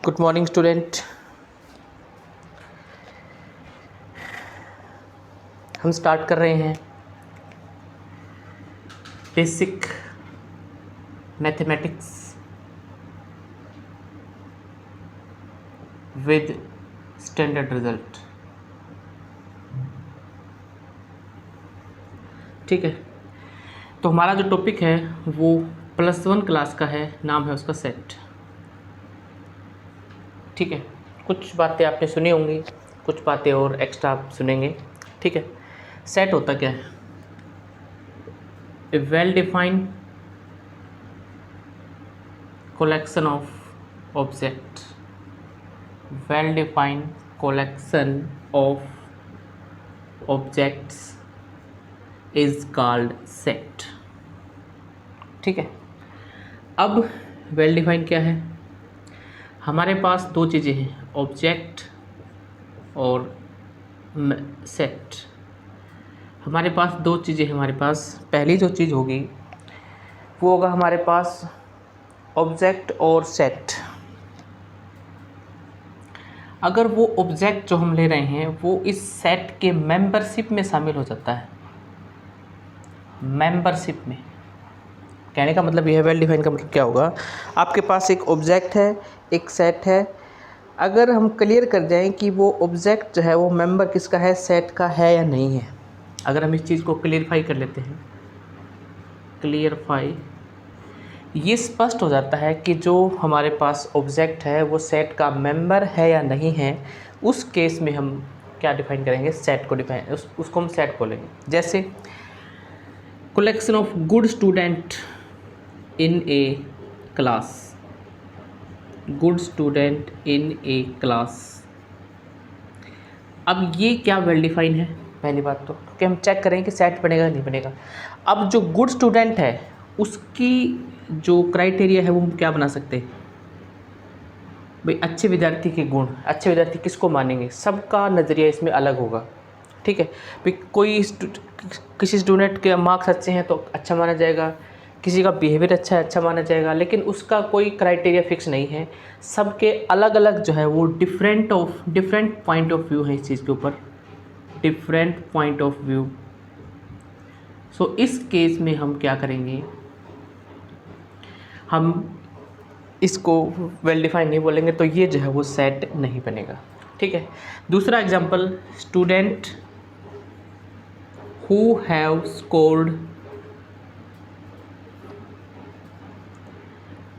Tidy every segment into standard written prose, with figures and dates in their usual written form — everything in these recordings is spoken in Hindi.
Good morning student. हम स्टार्ट कर रहे हैं basic mathematics with standard result. ठीक है, तो हमारा जो टॉपिक है वो +1 क्लास का है, नाम है उसका सेट। ठीक है, कुछ बातें आपने सुनी होंगी, कुछ बातें और एक्स्ट्रा आप सुनेंगे। ठीक है, सेट होता क्या है? A well defined collection of object, well defined collection of objects is called set। ठीक है, अब वेल डिफाइंड क्या है? हमारे पास दो चीज़ें हैं, ऑब्जेक्ट और सेट। हमारे पास दो चीज़ें हैं। हमारे पास पहली जो चीज़ होगी वो होगा हमारे पास ऑब्जेक्ट और सेट। अगर वो ऑब्जेक्ट जो हम ले रहे हैं वो इस सेट के मेंबरशिप में शामिल हो जाता है, मेंबरशिप में, कहने का मतलब ये है, वेल डिफाइन का मतलब क्या होगा? आपके पास एक ऑब्जेक्ट है, एक सेट है। अगर हम क्लियर कर जाएं कि वो ऑब्जेक्ट जो है वो मेंबर किसका है, सेट का है या नहीं है, अगर हम इस चीज़ को क्लियरफाई कर लेते हैं, क्लियरफाई, ये स्पष्ट हो जाता है कि जो हमारे पास ऑब्जेक्ट है वो सेट का मेंबर है या नहीं है। उस केस में हम क्या डिफाइन करेंगे? सेट को डिफाइन, उसको हम सेट बोलेंगे। जैसे collection of good student in A class, good student in A class. अब ये क्या वेल डिफाइन है? पहली बात तो कि हम चेक करें कि सेट बनेगा नहीं बनेगा। अब जो गुड स्टूडेंट है उसकी जो क्राइटेरिया है वो हम क्या बना सकते हैं भाई? अच्छे विद्यार्थी के गुण, अच्छे विद्यार्थी किसको मानेंगे? सबका नज़रिया इसमें अलग होगा। ठीक है भाई, किसी स्टूडेंट के मार्क्स अच्छे हैं तो अच्छा माना जाएगा, किसी का बिहेवियर अच्छा है अच्छा माना जाएगा, लेकिन उसका कोई क्राइटेरिया फिक्स नहीं है। सबके अलग अलग जो है वो डिफरेंट पॉइंट ऑफ व्यू है इस चीज़ के ऊपर, डिफरेंट पॉइंट ऑफ व्यू। सो इस केस में हम क्या करेंगे? हम इसको वेल डिफाइन नहीं बोलेंगे, तो ये जो है वो सेट नहीं बनेगा। ठीक है, दूसरा example, student who have scored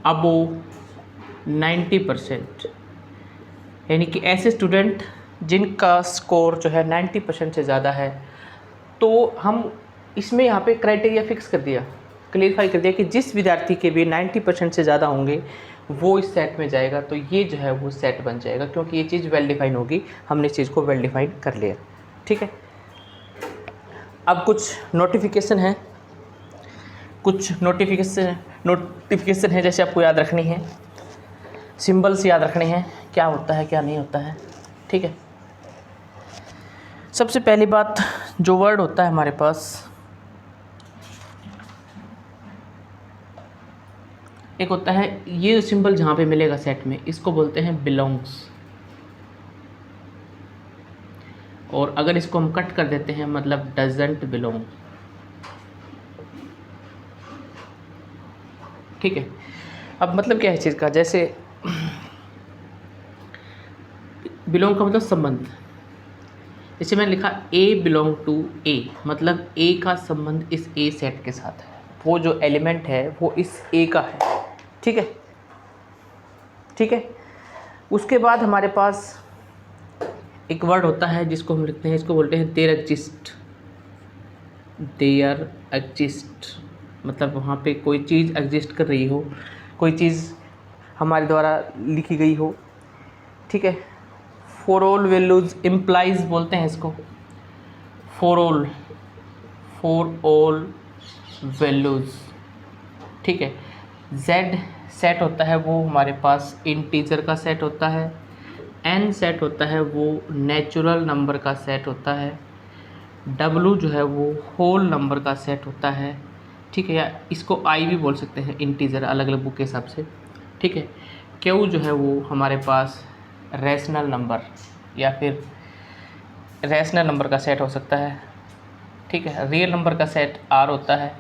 above 90%, यानी कि ऐसे स्टूडेंट जिनका स्कोर जो है 90% से ज़्यादा है। तो हम इसमें यहाँ पे क्राइटेरिया फिक्स कर दिया, क्लियरफाई कर दिया कि जिस विद्यार्थी के भी 90% से ज़्यादा होंगे वो इस सेट में जाएगा। तो ये जो है वो सेट बन जाएगा, क्योंकि ये चीज़ वेल डिफाइन होगी, हमने इस चीज़ को वेल डिफाइन कर लिया। ठीक है, अब कुछ नोटिफिकेशन है, कुछ नोटिफिकेशन है जैसे आपको याद रखनी है, सिंबल्स याद रखने हैं, क्या होता है क्या नहीं होता है। ठीक है, सबसे पहली बात, जो वर्ड होता है हमारे पास, एक होता है ये सिंबल जहाँ पे मिलेगा सेट में, इसको बोलते हैं बिलोंग्स। और अगर इसको हम कट कर देते हैं मतलब डजंट बिलोंग। ठीक है, अब मतलब क्या है चीज़ का? जैसे बिलोंग का मतलब संबंध, जैसे मैंने लिखा ए बिलोंग टू ए, मतलब ए का संबंध इस ए सेट के साथ है, वो जो एलिमेंट है वो इस ए का है। ठीक है, ठीक है। उसके बाद हमारे पास एक वर्ड होता है जिसको हम लिखते हैं, इसको बोलते हैं देयर एग्जिस्ट, देयर एग्जिस्ट, मतलब वहाँ पे कोई चीज़ एग्जिस्ट कर रही हो, कोई चीज़ हमारे द्वारा लिखी गई हो। ठीक है, फॉर ऑल वैल्यूज़ इम्प्लाइज बोलते हैं इसको, फॉर ऑल वैल्यूज़। ठीक है, जेड सेट होता है वो हमारे पास इंटीजर का सेट होता है, एन सेट होता है वो नेचुरल नंबर का सेट होता है, डब्लू जो है वो होल नंबर का सेट होता है। ठीक है, या इसको आई भी बोल सकते हैं, इंटीजर, अलग अलग बुक के हिसाब से। ठीक है, क्यू जो है वो हमारे पास रैशनल नंबर या फिर रैशनल नंबर का सेट हो सकता है, ठीक है। रियल नंबर का सेट आर होता है,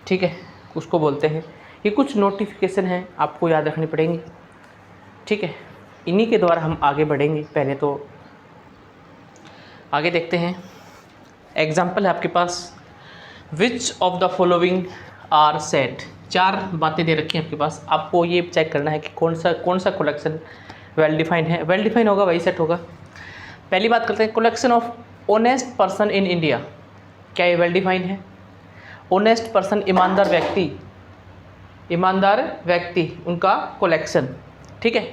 ठीक है, उसको बोलते हैं। ये कुछ नोटिफिकेशन हैं आपको याद रखनी पड़ेंगी, ठीक है। इन्हीं के द्वारा हम आगे बढ़ेंगे। पहले तो आगे देखते हैं। एग्जाम्पल है आपके पास, which of the following are set. 4 बातें दे रखी हैं आपके पास, आपको ये चेक करना है कि कौन सा कलेक्शन वेल डिफाइंड है। वेल डिफाइंड होगा वही सेट होगा। पहली बात करते हैं, collection of honest person in India. क्या ये वेल डिफाइंड है? ऑनेस्ट पर्सन, ईमानदार व्यक्ति उनका कलेक्शन, ठीक है।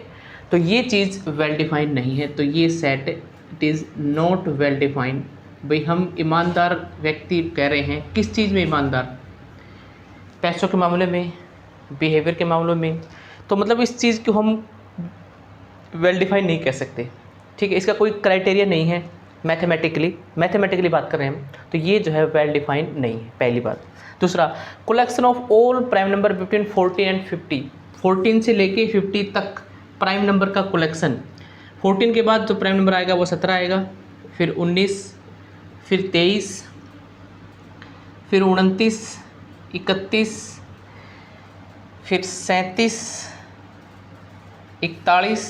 तो ये चीज़ वेल डिफाइंड नहीं है, तो ये set it is not well defined. भाई हम ईमानदार व्यक्ति कह रहे हैं, किस चीज़ में ईमानदार? पैसों के मामले में, बिहेवियर के मामलों में, तो मतलब इस चीज़ को हम वेल डिफाइंड नहीं कह सकते, ठीक है। इसका कोई क्राइटेरिया नहीं है मैथमेटिकली बात कर रहे हैं हम, तो ये जो है वेल डिफाइंड नहीं है, पहली बात। दूसरा, collection of all prime number between 14 and 50। 14 से लेके 50 तक प्राइम नंबर का कलेक्शन। 14 के बाद जो प्राइम नंबर आएगा वो 17 आएगा, फिर 19, फिर 23, फिर 29, 31, फिर 37, 41,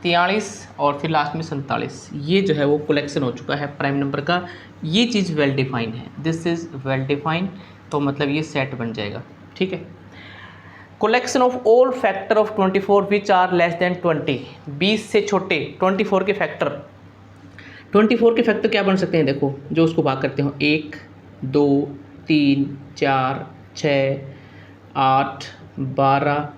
43 और फिर लास्ट में 47। ये जो है वो कलेक्शन हो चुका है प्राइम नंबर का। ये चीज़ वेल डिफाइंड है, दिस इज़ वेल डिफाइंड, तो मतलब ये सेट बन जाएगा, ठीक है। Collection of all factor of 24 which are less than 20। 20 से छोटे 24 के फैक्टर। 24 के फैक्टर क्या बन सकते हैं? देखो, जो उसको भाग करते हो, 1, 2, 3, 4, 6, 8, 12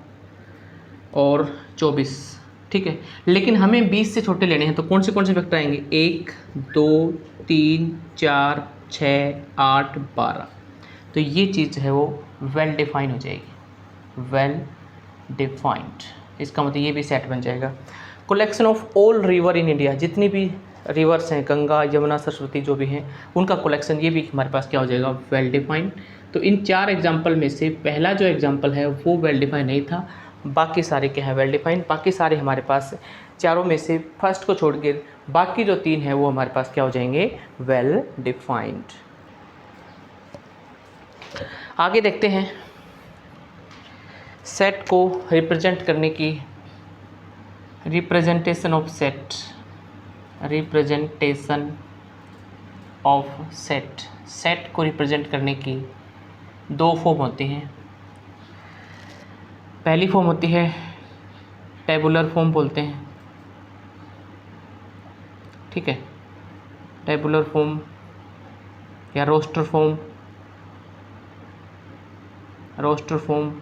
और 24, ठीक है। लेकिन हमें 20 से छोटे लेने हैं, तो कौन से फैक्टर आएंगे? 1, 2, 3, 4, 6, 8, 12। तो ये चीज़ है वो वेल डिफाइन हो जाएगी, वेल डिफाइंड। इसका मतलब ये भी सेट बन जाएगा। Collection of all river in India, जितनी भी रिवर्स हैं, गंगा, यमुना, सरस्वती जो भी हैं, उनका कलेक्शन, ये भी हमारे पास क्या हो जाएगा? Well defined. तो इन 4 एग्जाम्पल में से पहला जो एग्जाम्पल है वो वेल डिफाइंड नहीं था, बाकी सारे क्या है? Well defined. बाकी सारे हमारे पास, चारों में से फर्स्ट को छोड़ के बाकी जो 3 है वो हमारे पास क्या हो जाएंगे? Well defined. आगे देखते हैं सेट को रिप्रेजेंट करने की, रिप्रेजेंटेशन ऑफ सेट। सेट को रिप्रेजेंट करने की 2 फॉर्म होती हैं। पहली फॉर्म होती है टेबुलर फॉर्म बोलते हैं, ठीक है। टेबुलर फॉर्म या रोस्टर फॉर्म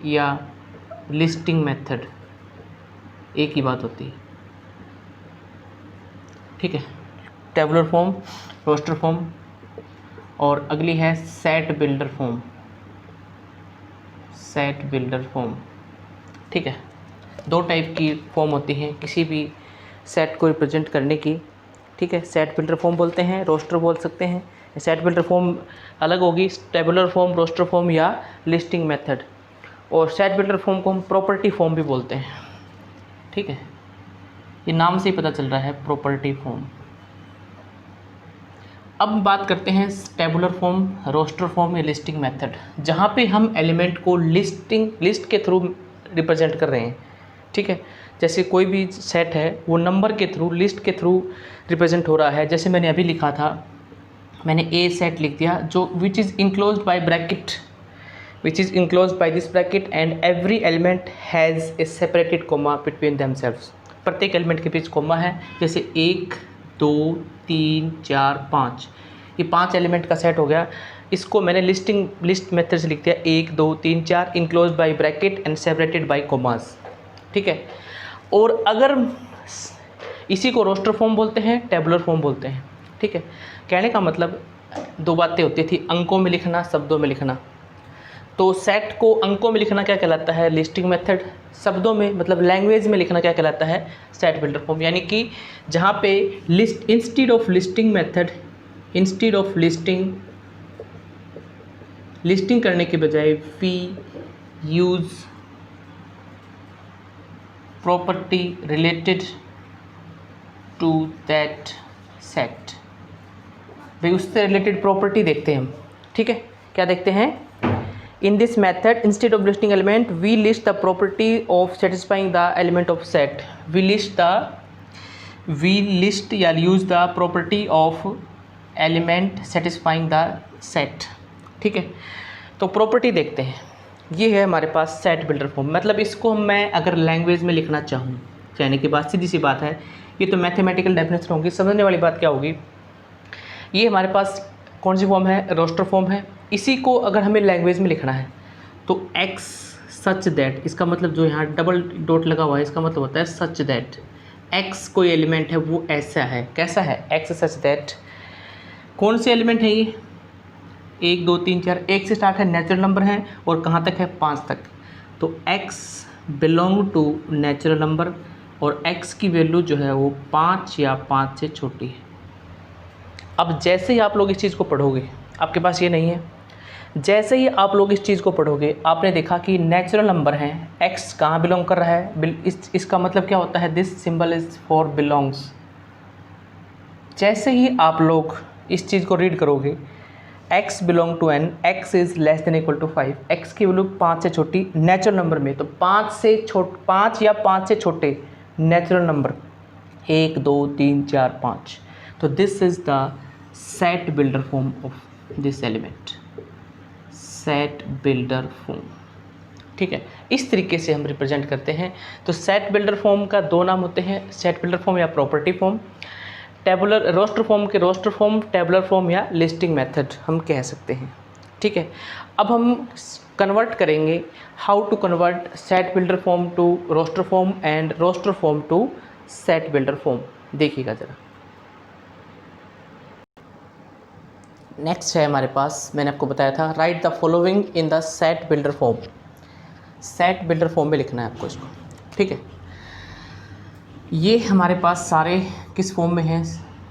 या लिस्टिंग मेथड, एक ही बात होती है, ठीक है। टेबुलर फॉर्म, रोस्टर फॉर्म, और अगली है सेट बिल्डर फॉर्म, ठीक है। 2 टाइप की फॉर्म होती हैं किसी भी सेट को रिप्रेजेंट करने की, ठीक है। सेट बिल्डर फॉर्म बोलते हैं, रोस्टर बोल सकते हैं। सेट बिल्डर फॉर्म अलग होगी, टेबुलर फॉर्म, रोस्टर फॉर्म या लिस्टिंग मेथड। और सेट बिल्डर फॉर्म को हम प्रॉपर्टी फॉर्म भी बोलते हैं, ठीक है। ये नाम से ही पता चल रहा है, प्रॉपर्टी फॉर्म। अब बात करते हैं टेबुलर फॉर्म, रोस्टर फॉर्म या लिस्टिंग मेथड, जहाँ पे हम एलिमेंट को लिस्ट के थ्रू रिप्रेजेंट कर रहे हैं, ठीक है। जैसे कोई भी सेट है वो नंबर के थ्रू, लिस्ट के थ्रू रिप्रेजेंट हो रहा है। जैसे मैंने अभी लिखा था, मैंने ए सेट लिख दिया, जो which is enclosed by this bracket and every element has a separated comma between themselves. प्रत्येक एलिमेंट के बीच कोमा है। जैसे 1, 2, 3, 4, 5, ये 5 एलिमेंट का सेट हो गया। इसको मैंने लिस्ट मेथड से लिख दिया, 1, 2, 3, 4 enclosed bye bracket and separated by commas, ठीक है। और अगर इसी को रोस्टर फॉर्म बोलते हैं, टेबुलर फॉर्म बोलते हैं, ठीक है। कहने का मतलब 2 बातें होती थी, अंकों में लिखना, शब्दों में लिखना। तो सेट को अंकों में लिखना क्या कहलाता है? Listing method. शब्दों में मतलब लैंग्वेज में लिखना क्या कहलाता है? Set builder form. यानी कि जहाँ पे इंस्टीड ऑफ लिस्टिंग करने के बजाय we use property related to that set। भाई उससे रिलेटेड प्रॉपर्टी देखते हैं हम, ठीक है। क्या देखते हैं? In this method instead of listing element we list the property of satisfying the element of set. We list या use the property of element satisfying the set, ठीक है। तो प्रॉपर्टी देखते हैं, ये है हमारे पास सेट बिल्डर फॉर्म। मतलब इसको मैं अगर लैंग्वेज में लिखना चाहूँ, कहने की बात सीधी सी बात है, ये तो मैथमेटिकल डेफिनेशन होगी। समझने वाली बात क्या होगी, ये हमारे पास कौन सी फॉर्म है? रोस्टर फॉर्म है। इसी को अगर हमें लैंग्वेज में लिखना है तो एक्स सच दैट, इसका मतलब जो यहाँ डबल डॉट लगा हुआ है इसका मतलब होता है सच दैट एक्स कोई एलिमेंट है वो ऐसा है। कैसा है? X such that. कौन से एलिमेंट है ये? 1 2 3 4, 1 से स्टार्ट है, नेचुरल नंबर है, और कहाँ तक है? 5 तक। तो x belong to natural number और x की वैल्यू जो है वो 5 या 5 से छोटी है। अब जैसे ही आप लोग इस चीज़ को पढ़ोगे, आपके पास ये नहीं है, जैसे ही आप लोग इस चीज़ को पढ़ोगे आपने देखा कि नेचुरल नंबर है, x कहाँ बिलोंग कर रहा है, इसका मतलब क्या होता है? This symbol is for belongs. जैसे ही आप लोग इस चीज़ को रीड करोगे, x belong to n, x is less than equal to 5, x की वैल्यू 5 से छोटी नेचुरल नंबर में, तो 5 या 5 से छोटे नेचुरल नंबर 1 2 3 4 5। तो this is the set builder form of this element, set builder form, ठीक है। इस तरीके से हम रिप्रेजेंट करते हैं। तो सेट बिल्डर फॉर्म का 2 नाम होते हैं, सेट बिल्डर फॉर्म या property form. Tabular roster form के रोस्टर फॉर्म, टेबुलर फॉर्म या लिस्टिंग मेथड हम कह सकते हैं, ठीक है। अब हम कन्वर्ट करेंगे, how to convert set builder form to roster form and roster form to set builder form. देखिएगा ज़रा। नेक्स्ट है हमारे पास, मैंने आपको बताया था, right the following in the set builder form. Set builder form में लिखना है आपको इसको, ठीक है। ये हमारे पास सारे किस फॉर्म में हैं?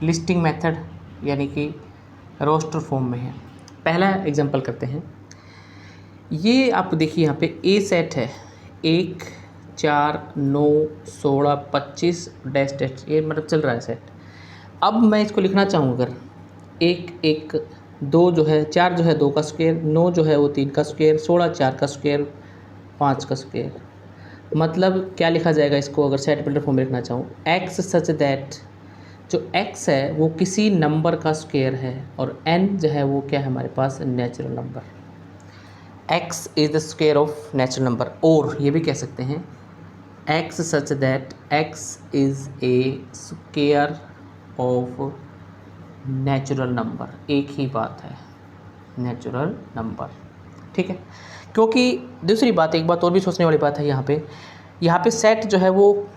लिस्टिंग मेथड यानी कि रोस्टर फॉर्म में है। पहला एग्जांपल करते हैं। ये आप देखिए यहाँ पे ए सेट है, 1 4 9 16 25 डैश डैश, ये मतलब चल रहा है सेट। अब मैं इसको लिखना चाहूँ अगर 1 1 2 जो है 4 जो है 2 का स्क्वायर, 9 जो है वो 3 का स्क्वायर, 16 4 का स्क्वायर, 5 का स्क्वायर। मतलब क्या लिखा जाएगा इसको अगर सेट बिल्डर फॉर्म में लिखना चाहूँ? एक्स सच दैट जो x है वो किसी नंबर का स्क्वायर है और n जो है वो क्या है हमारे पास? Natural number. x is the square of natural number. और ये भी कह सकते हैं x such that x is a square of natural number. एक ही बात है, नेचुरल नंबर, ठीक है। क्योंकि दूसरी बात, एक बात और भी सोचने वाली बात है यहाँ पे सेट जो है वो,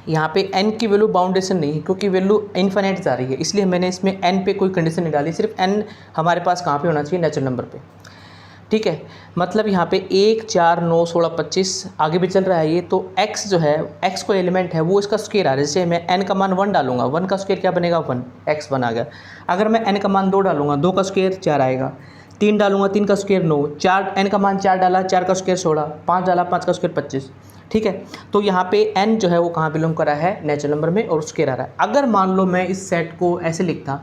यहाँ पे n की वैल्यू बाउंडेशन नहीं है क्योंकि वैल्यू इन्फिनिट जा रही है, इसलिए मैंने इसमें n पे कोई कंडीशन नहीं डाली। सिर्फ n हमारे पास कहाँ पे होना चाहिए? नेचुरल नंबर पे, ठीक है। मतलब यहाँ पे 1 4 9 16 25 आगे भी चल रहा है ये, तो x जो है, x कोई एलिमेंट है वो इसका स्क्वायर आ रहा है। जैसे मैं n का मान 1 डालूंगा, 1 का स्क्वायर क्या बनेगा? 1, x 1 आ गया। अगर मैं n का मान 2 डालूंगा, 2 का स्क्वायर 4 आएगा। 3 डालूंगा, 3 का स्क्वायर 9, 4 n का मान 4 डाला, 4 का स्क्वायर 16, 5 डाला, 5 का स्क्वायर 25, ठीक है। तो यहाँ पे n जो है वो कहाँ बिलोंग कर रहा है? नेचुरल नंबर में, और स्क्वायर आ रहा है। अगर मान लो मैं इस सेट को ऐसे लिखता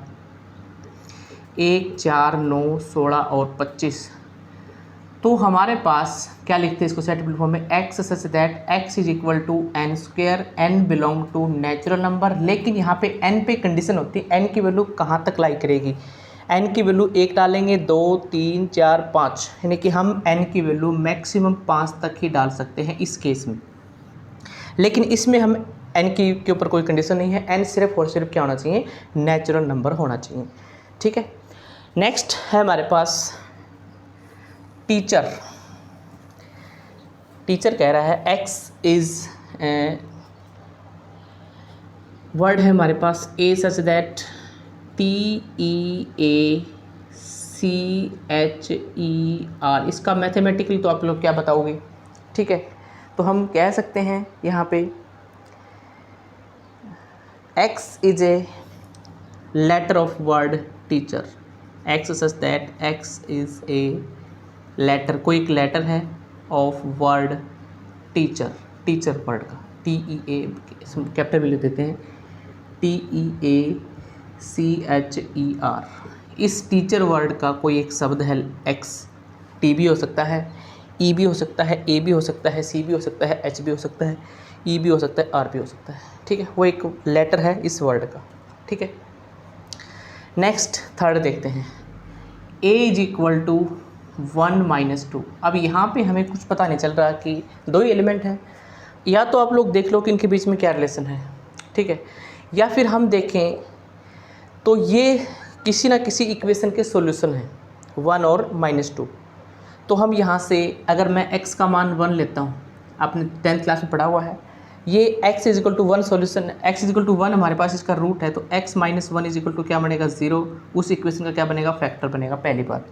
1 4 9 16 और 25, तो हमारे पास क्या लिखते हैं इसको सेट बिल्डर फॉर्म में? x such that x is equal to n square, n belong to natural number. लेकिन यहाँ पे n पे कंडीशन होती है, n की वैल्यू कहाँ तक लाई करेगी? n की वैल्यू 1 डालेंगे, 2 3 4 5, यानी कि हम n की वैल्यू मैक्सिमम 5 तक ही डाल सकते हैं इस केस में। लेकिन इसमें हम n के ऊपर कोई कंडीशन नहीं है, n सिर्फ और सिर्फ क्या होना चाहिए? नेचुरल नंबर होना चाहिए, ठीक है। नेक्स्ट है हमारे पास टीचर। टीचर कह रहा है x इज़ वर्ड है हमारे पास a सच दैट TEACHER। इसका मैथमेटिकली तो आप लोग क्या बताओगे, ठीक है। तो हम कह सकते हैं यहाँ पे x is a letter of word teacher. x such that x is a letter, कोई एक लेटर है of word teacher, teacher word का, TEA कैपिटल भी लिख देते हैं, TEACHER, इस टीचर वर्ड का कोई एक शब्द है एक्स, टी भी हो सकता है, ई भी हो सकता है, ए भी हो सकता है, सी भी हो सकता है, एच भी हो सकता है, ई भी हो सकता है, आर भी हो सकता है, ठीक है, वो एक लेटर है इस वर्ड का, ठीक है। नेक्स्ट थर्ड देखते हैं, a इज इक्वल टू 1 - 2। अब यहाँ पे हमें कुछ पता नहीं चल रहा कि दो ही एलिमेंट हैं, या तो आप लोग देख लो कि इनके बीच में क्या रिलेशन है, ठीक है, या फिर हम देखें तो ये किसी ना किसी इक्वेशन के सॉल्यूशन हैं 1 और -2। तो हम यहाँ से अगर मैं x का मान 1 लेता हूँ, आपने 10th क्लास में पढ़ा हुआ है, ये x is equal to 1 solution, x is equal to 1 हमारे पास इसका रूट है, तो x - 1 इज इक्वल टू क्या बनेगा 0, उस इक्वेशन का क्या बनेगा फैक्टर बनेगा। पहली बात,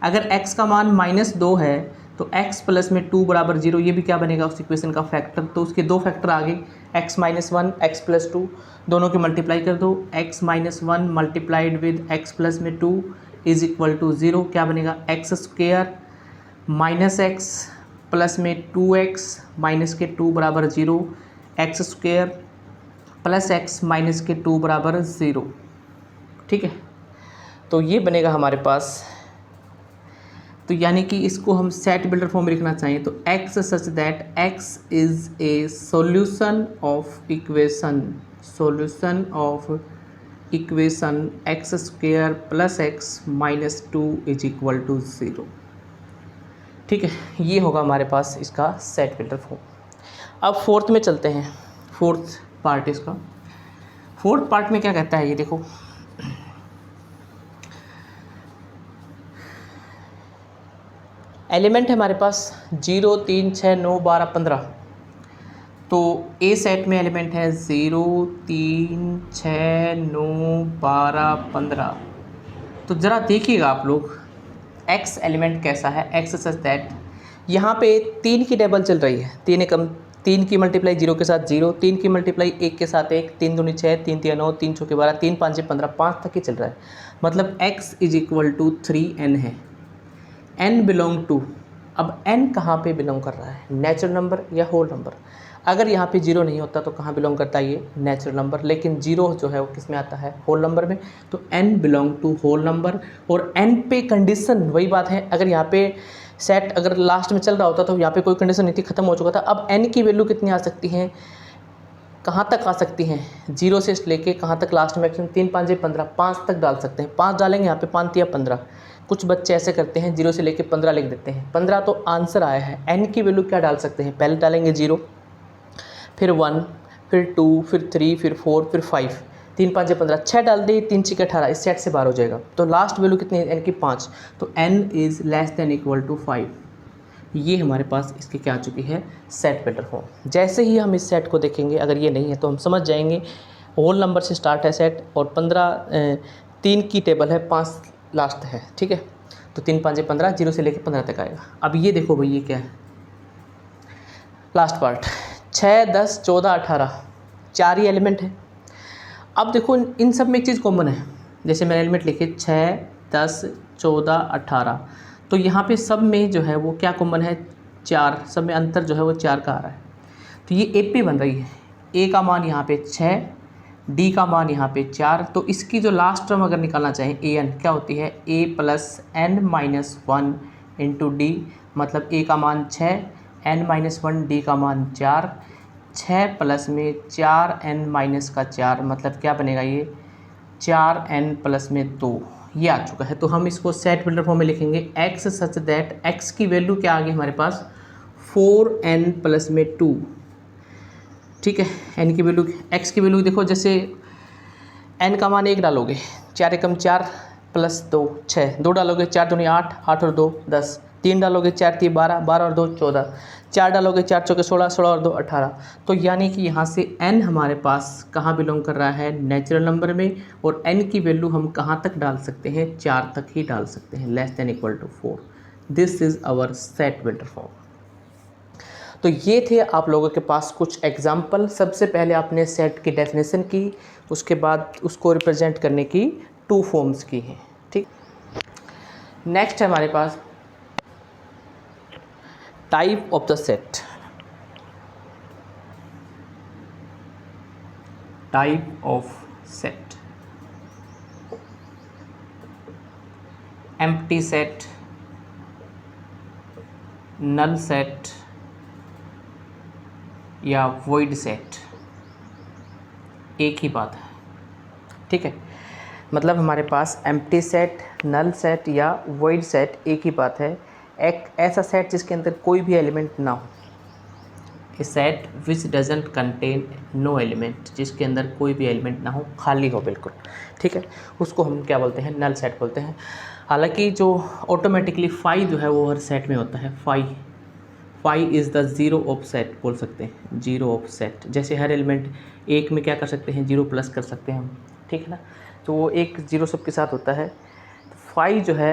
अगर x का मान -2 है तो x प्लस में 2 बराबर 0, ये भी क्या बनेगा उस इक्वेशन का फैक्टर। तो उसके दो फैक्टर आ गए, x - 1 x प्लस 2, दोनों की मल्टीप्लाई कर दो, x - 1 multiplied with x plus में 2 इज इक्वल टू 0, क्या बनेगा x square minus x plus में 2x माइनस के 2 बराबर 0, x square plus x minus के 2 बराबर 0, ठीक है। तो ये बनेगा हमारे पास, तो यानी कि इसको हम सेट बिल्डर फॉर्म में लिखना चाहिए तो x such that x is a solution of equation x square plus x minus 2 is equal to 0, ठीक है। ये होगा हमारे पास इसका सेट बिल्डर फॉर्म। अब फोर्थ में चलते हैं, फोर्थ पार्ट इसका। फोर्थ पार्ट में क्या कहता है ये देखो, एलिमेंट है हमारे पास 0 3 6 9 12 15। तो ए सेट में एलिमेंट है 0 3 6 9 12 15। तो ज़रा देखिएगा आप लोग एक्स एलिमेंट कैसा है, एक्स सच दैट यहाँ पे 3 की टेबल चल रही है, 3 एकम 3 की मल्टीप्लाई 0 के साथ 0, 3 की मल्टीप्लाई 1 के साथ 1, 3 दूनी 6, 3 3 9, 3 चौके 12, 3 5 15, 5 तक ही चल रहा है। मतलब x is equal to 3n है, n बिलोंग टू, अब n कहाँ पे बिलोंग कर रहा है, नेचुरल नंबर या होल नंबर। अगर यहाँ पे 0 नहीं होता तो कहाँ बिलोंग करता है ये नेचुरल नंबर, लेकिन 0 जो है वो किस में आता है होल नंबर में, तो n belong to whole number. और n पे कंडीशन वही बात है, अगर यहाँ पे सेट अगर लास्ट में चल रहा होता तो यहाँ पे कोई कंडीशन नहीं थी, खत्म हो चुका था। अब n की वैल्यू कितनी आ सकती हैं, कहाँ तक आ सकती हैं, 0 से लेके कहाँ तक लास्ट मैक्सिमम 3 5 15, 5 तक डाल सकते हैं। 5 डालेंगे यहाँ पे 5 या 15, कुछ बच्चे ऐसे करते हैं 0 से लेके 15 लिख देते हैं, 15 तो आंसर आया है। n की वैल्यू क्या डाल सकते हैं, पहले डालेंगे 0, फिर 1, फिर 2, फिर 3, फिर 4, फिर 5, 3 5 15, 6 डाल दी, 3 6 18, इस सेट से बाहर हो जाएगा। तो लास्ट वैल्यू कितनी है n की 5, तो n is less than equal to 5। ये हमारे पास इसकी क्या आ चुकी है सेट बिल्डर फॉर्म। जैसे ही हम इस सेट को देखेंगे, अगर ये नहीं है तो हम समझ जाएंगे होल नंबर से स्टार्ट है सेट, और 15 3 की टेबल है, 5 लास्ट है, ठीक है। तो 3 5 15, 0 से लेकर 15 तक आएगा। अब ये देखो भाई, ये क्या है लास्ट पार्ट, 6 10 14 18, 4 ही एलिमेंट है। अब देखो इन सब में एक चीज़ कॉमन है, जैसे मैंने एलिमेंट लिखे 6 10 14 18, तो यहाँ पे सब में जो है वो क्या कॉमन है 4, सब में अंतर जो है वो 4 का आ रहा है। तो ये ए पे बन रही है, ए का मान यहाँ पे 6, डी का मान यहाँ पे 4, तो इसकी जो लास्ट टर्म अगर निकालना चाहें ए एन क्या होती है, a plus n minus 1 into D, मतलब ए का मान 6, n माइनस 1, डी का मान 4, 6 प्लस में 4n माइनस का 4, मतलब क्या बनेगा ये 4n प्लस में 2, ये आ चुका है। तो हम इसको सेट बिल्डर फॉर्म में लिखेंगे x सच दैट x की वैल्यू क्या आ गई हमारे पास 4n प्लस में 2, ठीक है। n की वैल्यू, x की वैल्यू देखो, जैसे n का मान 1 डालोगे, 4 एकम 4 प्लस 2 6, 2 डालोगे 4 दूनी 8, 8 और 2 10, 3 डालोगे 4 3 12, 12 और 2 14, 4 डालोगे 4 चौके 16, 16 और 2 18। तो यानी कि यहाँ से n हमारे पास कहाँ बिलोंग कर रहा है नेचुरल नंबर में, और n की वैल्यू हम कहाँ तक डाल सकते हैं 4 तक ही डाल सकते हैं, less than equal to 4। This is our set builder form. तो ये थे आप लोगों के पास कुछ एग्जाम्पल। सबसे पहले आपने सेट की डेफिनेशन की, उसके बाद उसको रिप्रेजेंट करने की 2 फॉर्म्स की हैं, ठीक। नेक्स्ट है हमारे पास type of the set. Type of set, empty set, null set या वॉइड सेट, एक ही बात है, ठीक है। मतलब हमारे पास एम्प्टी सेट, नल सेट या वॉइड सेट एक ही बात है। एक ऐसा सेट जिसके अंदर कोई भी एलिमेंट ना हो, a set which doesn't contain no element, जिसके अंदर कोई भी एलिमेंट ना हो, खाली हो बिल्कुल, ठीक है, उसको हम क्या बोलते हैं, नल सेट बोलते हैं। हालांकि जो ऑटोमेटिकली फाई जो है वो हर सेट में होता है, phi is the zero of set बोल सकते हैं, जीरो ऑफ सेट। जैसे हर एलिमेंट एक में क्या कर सकते हैं, जीरो प्लस कर सकते हैं हम, ठीक है ना, तो वो एक जीरो सबके साथ होता है। तो फाई जो है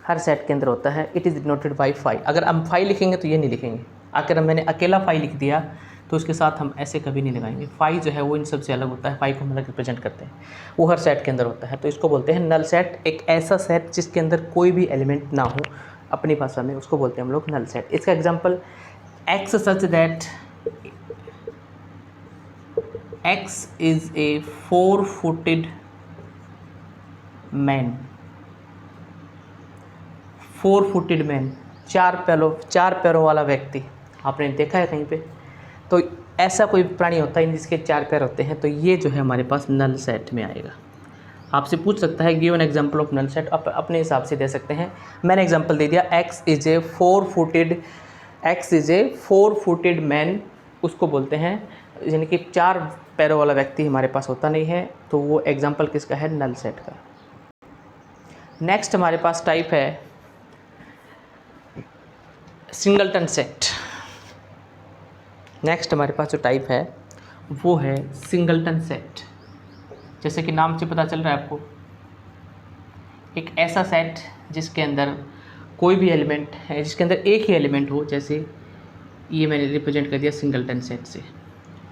हर सेट के अंदर होता है, it is denoted by phi. अगर हम फाई लिखेंगे तो ये नहीं लिखेंगे, अगर मैंने अकेला फाई लिख दिया तो उसके साथ हम ऐसे कभी नहीं लगाएंगे। फाई जो है वो इन सबसे अलग होता है, फाई को हम अलग रिप्रेजेंट करते हैं, वो हर सेट के अंदर होता है, तो इसको बोलते हैं नल सेट। एक ऐसा सेट जिसके अंदर कोई भी एलिमेंट ना हो, अपनी भाषा में उसको बोलते हैं हम लोग नल सेट। इसका example x such that x is A 4-footed man, 4-footed man, चार पैरों वाला व्यक्ति, आपने देखा है कहीं पे? तो ऐसा कोई प्राणी होता है जिसके चार पैर होते हैं, तो ये जो है हमारे पास नल सेट में आएगा। आपसे पूछ सकता है give an example of null set, आप अपने हिसाब से दे सकते हैं। मैंने एग्जांपल दे दिया, x is A 4-footed man, उसको बोलते हैं, यानी कि चार पैरों वाला व्यक्ति हमारे पास होता नहीं है, तो वो एग्जांपल किसका है, नल सेट का। नेक्स्ट हमारे पास टाइप है सिंगलटन सेट। नेक्स्ट हमारे पास जो टाइप है वो है सिंगलटन सेट। जैसे कि नाम से पता चल रहा है आपको, एक ऐसा सेट जिसके अंदर कोई भी एलिमेंट है, जिसके अंदर एक ही एलिमेंट हो, जैसे ये मैंने रिप्रेजेंट कर दिया सिंगलटन सेट से,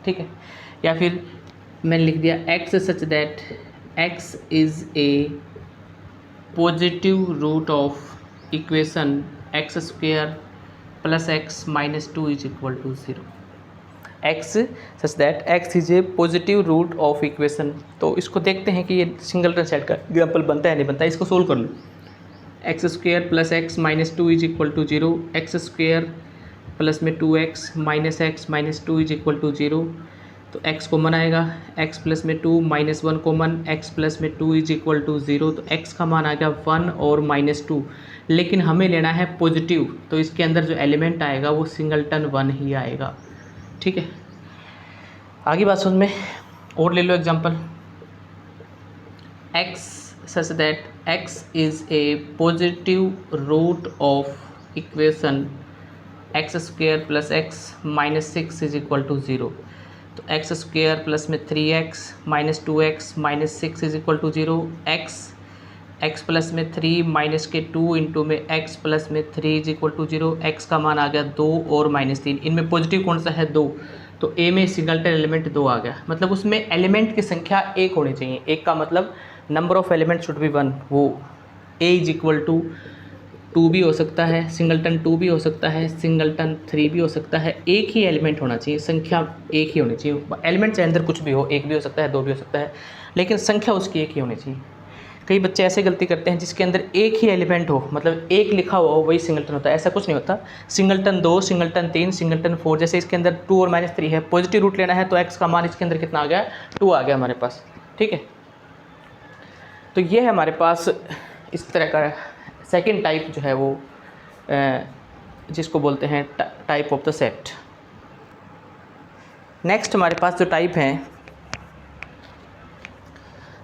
ठीक है। या फिर मैंने लिख दिया x such that x is a positive root of equation x square plus x minus 2 is equal to 0। X such that x is a positive root of equation. तो इसको देखते हैं कि ये सिंगलटन सेट का एग्जाम्पल बनता है नहीं बनता है, इसको सोल्व कर लो। X square plus x minus 2 is equal to 0, x square plus में 2x minus x minus 2 is equal to 0, तो x कॉमन आएगा, x प्लस में 2 माइनस 1 कॉमन, x प्लस में 2 इज इक्वल टू 0, तो x का मान आ गया 1 और माइनस 2। लेकिन हमें लेना है पॉजिटिव, तो इसके अंदर जो एलिमेंट आएगा वो सिंगलटन 1 ही आएगा, ठीक है। आगे बात सुन में और ले लो example, x such that x is a positive root of equation x square plus x minus 6 is equal to 0, तो एक्स स्क्वायर प्लस में 3x minus 2x minus 6 is equal to 0, x plus में 3 माइनस के 2 इंटू में x प्लस में 3 इज इक्वल टू 0, एक्स का मान आ गया 2 और माइनस 3, इनमें पॉजिटिव कौन सा है, 2, तो a में सिंगलटन एलिमेंट 2 आ गया, मतलब उसमें एलिमेंट की संख्या 1 होनी चाहिए। एक का मतलब number of element should be 1, वो a इज इक्वल टू 2 भी हो सकता है, सिंगलटन 2 भी हो सकता है, सिंगलटन 3 भी हो सकता है, एक ही एलिमेंट होना चाहिए, संख्या एक ही होनी चाहिए। एलिमेंट के अंदर कुछ भी हो, एक भी हो सकता है, 2 भी हो सकता है, लेकिन संख्या उसकी एक ही होनी चाहिए। कई बच्चे ऐसे गलती करते हैं जिसके अंदर एक ही एलिमेंट हो, मतलब एक लिखा हुआ हो वही सिंगलटन होता है, ऐसा कुछ नहीं होता। सिंगलटन 2, सिंगलटन 3, सिंगलटन 4, जैसे इसके अंदर 2 और माइनस 3 है, पॉजिटिव रूट लेना है तो एक्स का मान इसके अंदर कितना आ गया, 2 आ गया हमारे पास, ठीक है। तो ये है हमारे पास इस तरह का सेकंड टाइप जो है वो जिसको बोलते हैं type of the set. Next हमारे पास जो टाइप हैं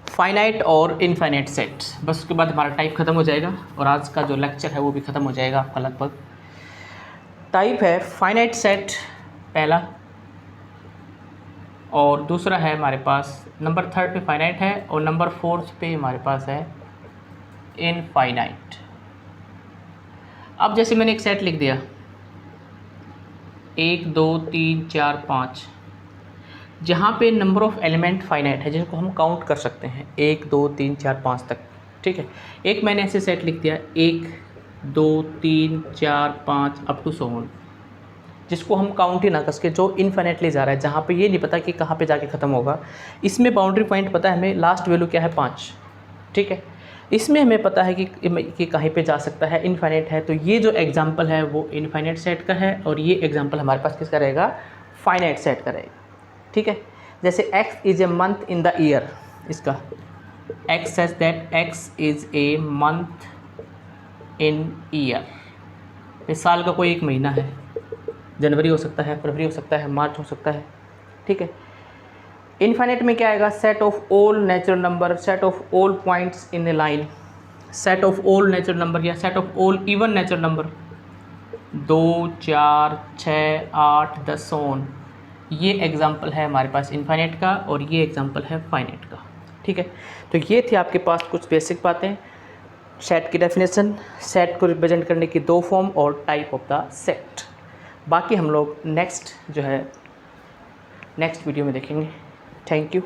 फाइनाइट और इनफाइनाइट सेट। बस उसके बाद हमारा टाइप ख़त्म हो जाएगा और आज का जो लेक्चर है वो भी ख़त्म हो जाएगा आपका लगभग। टाइप है फाइनाइट सेट पहला, और दूसरा है हमारे पास नंबर 3 पे फाइनाइट है और नंबर 4 पे हमारे पास है इनफाइनाइट। अब जैसे मैंने एक सेट लिख दिया 1 2 3 4 5, जहाँ पे नंबर ऑफ़ एलिमेंट फाइनाइट है जिनको हम काउंट कर सकते हैं 1 2 3 4 5 तक, ठीक है। एक मैंने ऐसे सेट लिख दिया 1 2 3 4 5 अप टू 7, जिसको हम काउंट ही ना कर सके, जो इन्फिनेटली जा रहा है, जहाँ पे ये नहीं पता कि कहाँ पे जाके ख़त्म होगा। इसमें बाउंड्री पॉइंट पता है हमें, लास्ट वैल्यू क्या है 5, ठीक है। इसमें हमें पता है कि कहीं पे जा सकता है, इनफाइनाइट है। तो ये जो एग्जांपल है वो इनफाइनाइट सेट का है और ये एग्जांपल हमारे पास किसका रहेगा, फाइनाइट सेट का रहेगा, ठीक है। जैसे x is a month in the year, इसका x says that x is a month in year, इस साल का कोई एक महीना है, जनवरी हो सकता है, फरवरी हो सकता है, मार्च हो सकता है, ठीक है। इनफाइनाइट में क्या आएगा, set of all natural number, set of all points in a line, set of all natural number या set of all even natural number, 2 4 6 8 10 on. ये एग्जांपल है हमारे पास इनफाइनाइट का और ये एग्जांपल है फाइनाइट का, ठीक है। तो ये थी आपके पास कुछ बेसिक बातें, सेट की डेफिनेशन, सेट को रिप्रेजेंट करने की 2 फॉर्म और टाइप ऑफ द सेट। बाकी हम लोग नेक्स्ट वीडियो में देखेंगे। Thank you.